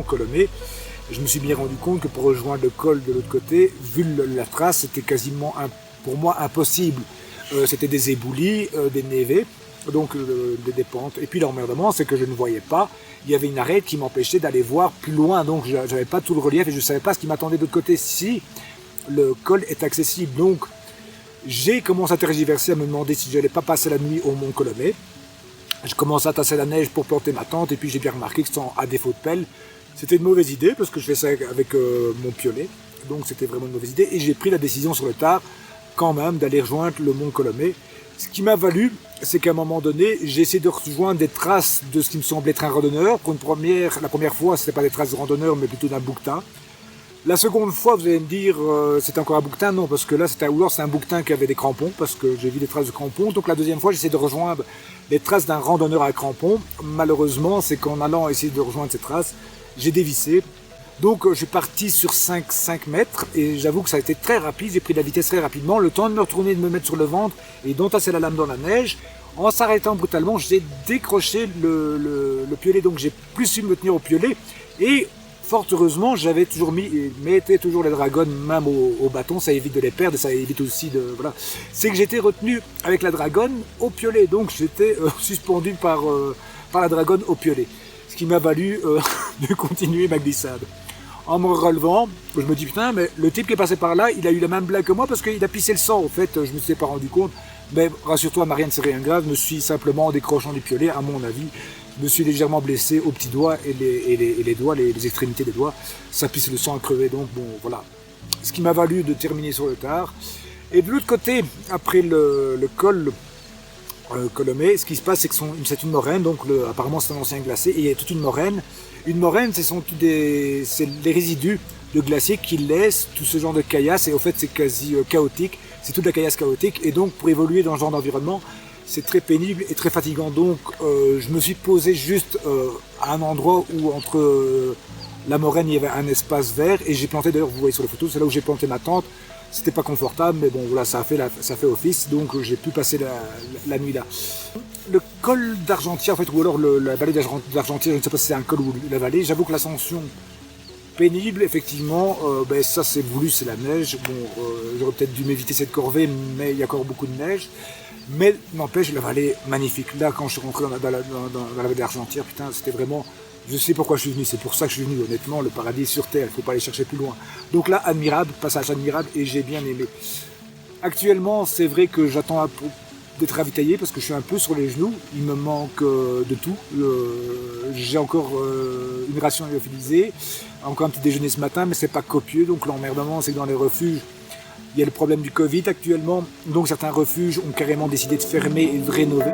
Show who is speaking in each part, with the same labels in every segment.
Speaker 1: Mont-Colomé. Je me suis bien rendu compte que pour rejoindre le col de l'autre côté, vu la trace, c'était quasiment pour moi impossible. C'était des éboulis, des névés, donc des pentes. Et puis l'emmerdement, c'est que je ne voyais pas. Il y avait une arête qui m'empêchait d'aller voir plus loin, donc je n'avais pas tout le relief et je ne savais pas ce qui m'attendait de l'autre côté. Si le col est accessible, donc j'ai commencé à tergiverser, à me demander si je n'allais pas passer la nuit au Mont-Colomé. Je commençais à tasser la neige pour planter ma tente et puis j'ai bien remarqué que sans à défaut de pelle, c'était une mauvaise idée parce que je fais ça avec mon piolet, donc c'était vraiment une mauvaise idée et j'ai pris la décision sur le tard quand même d'aller rejoindre le Mont-Colomé. Ce qui m'a valu, c'est qu'à un moment donné, j'ai essayé de rejoindre des traces de ce qui me semblait être un randonneur. La première fois, ce n'était pas des traces de randonneur, mais plutôt d'un bouquetin. La seconde fois, vous allez me dire, c'était encore un bouquetin, non, parce que là, c'est un bouquetin qui avait des crampons, parce que j'ai vu des traces de crampons. Donc la deuxième fois, j'essaie de rejoindre les traces d'un randonneur à crampons. Malheureusement, c'est qu'en allant essayer de rejoindre ces traces, j'ai dévissé. Donc je suis parti sur 5 mètres, et j'avoue que ça a été très rapide, j'ai pris de la vitesse très rapidement, le temps de me retourner, de me mettre sur le ventre, et d'entasser la lame dans la neige. En s'arrêtant brutalement, j'ai décroché le piolet, donc j'ai plus su me tenir au piolet, et fort heureusement, j'avais toujours mettais toujours les dragons même au bâton, ça évite de les perdre, et ça évite aussi de... Voilà. C'est que j'étais retenu avec la dragonne au piolet, donc j'étais suspendu par la dragonne au piolet. Ce qui m'a valu de continuer ma glissade. En me relevant, je me dis putain, mais le type qui est passé par là, il a eu la même blague que moi parce qu'il a pissé le sang. En fait, je me suis pas rendu compte. Mais rassure-toi, Marianne, c'est rien de grave. Je me suis simplement, en décrochant du piolet, à mon avis, je me suis légèrement blessé aux petits doigts et les doigts, les extrémités des doigts. Ça pisse le sang à crever, donc bon, voilà. Ce qui m'a valu de terminer sur le tard. Et de l'autre côté, après le col Colomé, ce qui se passe, c'est que c'est une moraine, donc apparemment c'est un ancien glacier, et il y a toute une moraine. Une moraine, c'est les résidus de glacier qui laissent tout ce genre de caillasse, et au fait c'est quasi chaotique, c'est toute la caillasse chaotique, et donc pour évoluer dans ce genre d'environnement, c'est très pénible et très fatigant. Donc je me suis posé juste à un endroit où entre la moraine il y avait un espace vert, et j'ai planté, d'ailleurs vous voyez sur la photo, c'est là où j'ai planté ma tente. C'était pas confortable, mais bon voilà, ça a fait office, donc j'ai pu passer la nuit là. Le col d'Argentière, en fait, ou alors la vallée d'Argentière, je ne sais pas si c'est un col ou la vallée, j'avoue que l'ascension pénible, effectivement, ça c'est voulu, c'est la neige. Bon, j'aurais peut-être dû m'éviter cette corvée, mais il y a encore beaucoup de neige. Mais n'empêche, la vallée magnifique. Là, quand je suis rentré dans la vallée d'Argentière, putain, c'était vraiment... Je sais pourquoi je suis venu, c'est pour ça que je suis venu, honnêtement, le paradis est sur terre, il ne faut pas aller chercher plus loin. Donc là, admirable, passage admirable, et j'ai bien aimé. Actuellement, c'est vrai que j'attends d'être ravitaillé, parce que je suis un peu sur les genoux, il me manque de tout. J'ai encore une ration lyophilisée, encore un petit déjeuner ce matin, mais c'est pas copieux, donc l'emmerdement, c'est que dans les refuges, il y a le problème du Covid actuellement, donc certains refuges ont carrément décidé de fermer et de rénover.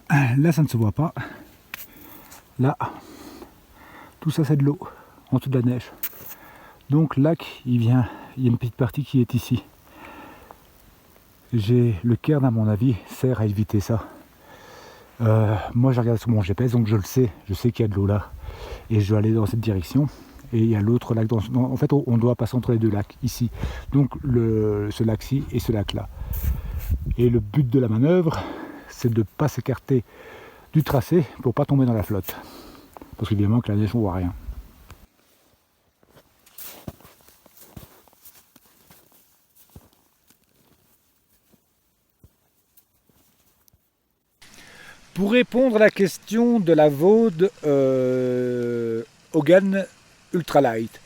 Speaker 1: Là, ça ne se voit pas. Là, tout ça, c'est de l'eau, en dessous de la neige. Donc, lac, il y a une petite partie qui est ici. Le cairn, à mon avis, sert à éviter ça. Moi, je regarde sur mon GPS, donc je sais qu'il y a de l'eau là. Et je dois aller dans cette direction. Et il y a l'autre lac. En fait, on doit passer entre les deux lacs, ici. Donc, ce lac-ci et ce lac-là. Et le but de la manœuvre, c'est de ne pas s'écarter du tracé pour ne pas tomber dans la flotte. Parce qu'évidemment que la neige, on ne voit rien. Pour répondre à la question de la Vaude Hogan Ultralight,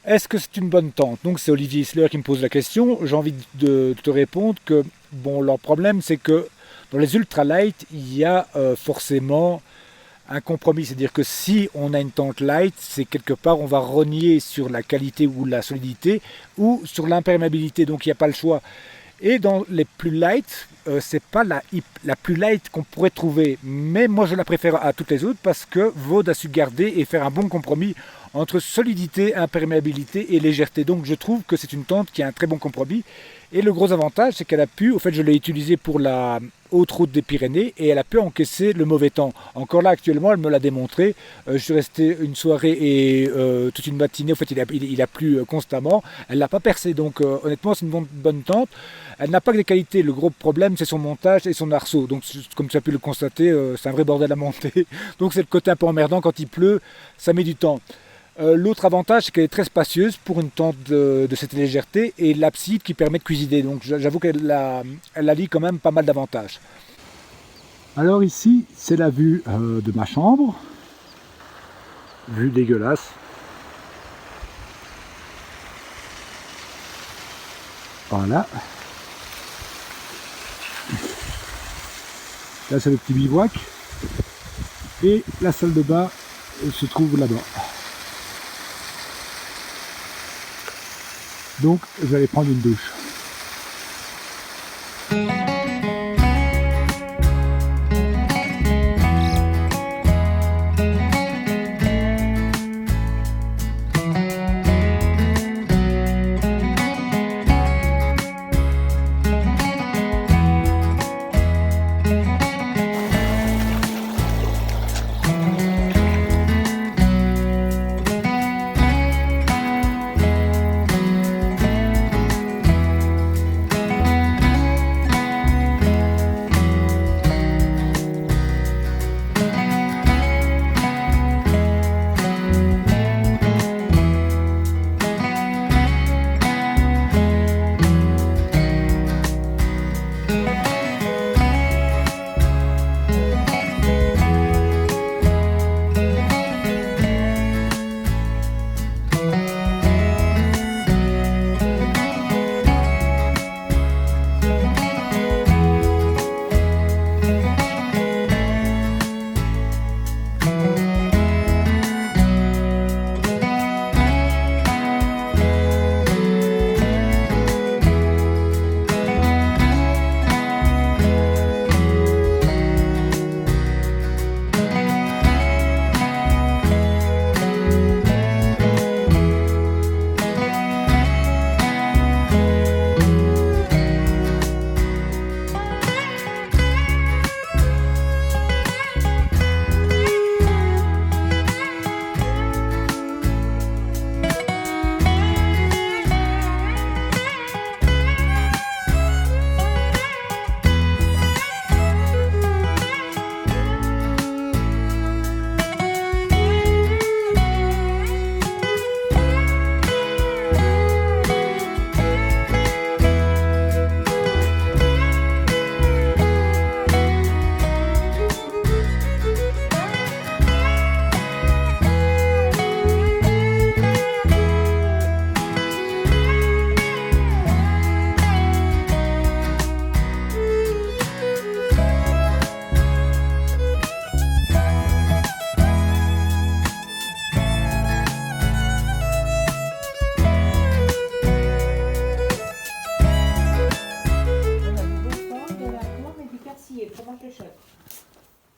Speaker 1: est-ce que c'est une bonne tente? Donc c'est Olivier Isler qui me pose la question. J'ai envie de te répondre que bon, leur problème c'est que dans les ultralight, il y a forcément un compromis. C'est-à-dire que si on a une tente light, c'est quelque part on va renier sur la qualité ou la solidité ou sur l'imperméabilité. Donc il n'y a pas le choix. Et dans les plus light, c'est pas la plus light qu'on pourrait trouver, mais moi je la préfère à toutes les autres parce que Vaude a su garder et faire un bon compromis entre solidité, imperméabilité et légèreté. Donc je trouve que c'est une tente qui a un très bon compromis. Et le gros avantage, c'est qu'elle a pu, au fait je l'ai utilisée pour la haute route des Pyrénées et elle a pu encaisser le mauvais temps. Encore là actuellement, elle me l'a démontré. Je suis resté une soirée et toute une matinée, au fait il a plu constamment. Elle l'a pas percé, donc honnêtement c'est une bonne tente. Elle n'a pas que des qualités, le gros problème c'est son montage et son arceau. Donc comme tu as pu le constater, c'est un vrai bordel à monter. Donc c'est le côté un peu emmerdant quand il pleut, ça met du temps. L'autre avantage, c'est qu'elle est très spacieuse pour une tente de cette légèreté et l'abside qui permet de cuisiner. Donc j'avoue qu'elle allie quand même pas mal d'avantages. Alors ici, c'est la vue de ma chambre. Vue dégueulasse. Voilà. Là, c'est le petit bivouac. Et la salle de bain se trouve là-bas. Donc, je vais aller prendre une douche.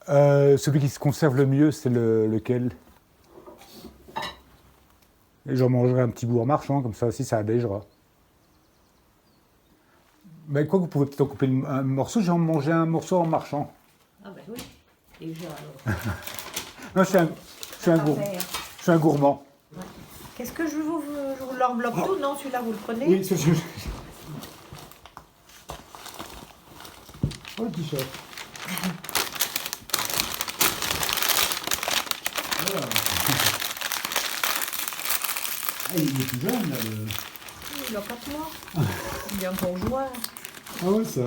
Speaker 2: Celui qui se conserve le mieux, c'est lequel? Et j'en mangerai un petit bout en marchant, comme ça aussi ça allégera. Mais quoi, vous pouvez peut-être en couper un morceau, j'ai en mangé un morceau en marchant.
Speaker 3: Ah ben oui, déjà alors.
Speaker 2: Non, je suis un gourmand.
Speaker 3: Ouais. Qu'est-ce que je vous l'enveloppe tout? Non, celui-là vous le prenez?
Speaker 2: Oui, c'est ce Oh, le t-shirt. Voilà. Ah, il est tout jeune, là.
Speaker 3: Il a 4 mois. Il est encore joueur.
Speaker 2: Ah ouais, ça.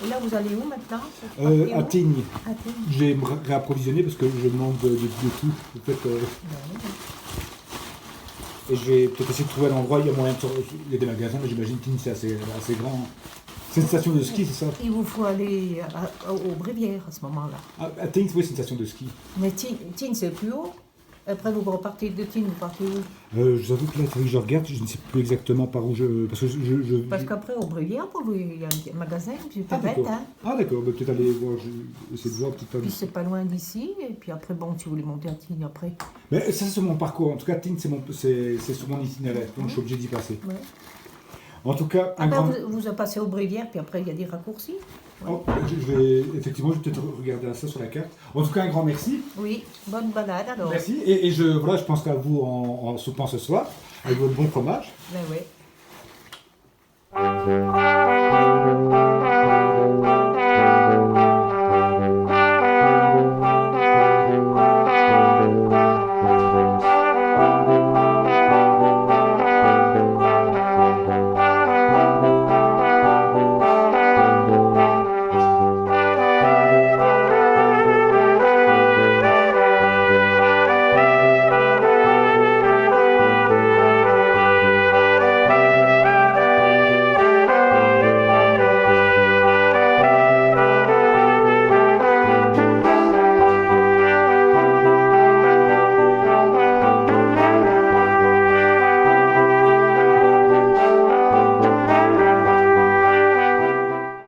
Speaker 3: Et là, vous allez où maintenant?
Speaker 2: À Tignes.
Speaker 3: À Tignes.
Speaker 2: Je vais me réapprovisionner parce que je manque de tout. En fait, et je vais peut-être essayer de trouver un endroit, il y a moyen de... Il y a des magasins, mais j'imagine Tignes, c'est assez grand. C'est une station de ski, c'est ça?
Speaker 3: Il vous faut aller aux Brévières à ce moment-là.
Speaker 2: Ah, à Tignes, oui, c'est une station de ski.
Speaker 3: Mais Tignes, c'est plus haut. Après, vous repartez de Tignes, vous partez où?
Speaker 2: Je vous avoue que là, il faut que je regarde, je ne sais plus exactement par où je...
Speaker 3: Parce qu'après, aux Brévières, il y a un magasin, puis c'est bête, hein.
Speaker 2: Ah d'accord, bah, peut-être aller voir, essayer de voir petit peu.
Speaker 3: Puis c'est pas loin d'ici, et puis après, bon, si vous voulez monter à Tignes après.
Speaker 2: Mais ça, c'est mon parcours. En tout cas, Tignes, c'est sur mon itinéraire, donc je suis obligé d'y passer.
Speaker 3: Ouais.
Speaker 2: En tout cas, un
Speaker 3: Après,
Speaker 2: grand...
Speaker 3: vous passez aux Brévières, puis après, il y a des raccourcis. Ouais.
Speaker 2: Oh, je vais peut-être regarder ça sur la carte. En tout cas, un grand merci.
Speaker 3: Oui, bonne balade alors.
Speaker 2: Merci. Et je pense à vous en soupant ce soir, avec votre bon fromage.
Speaker 3: Ben oui.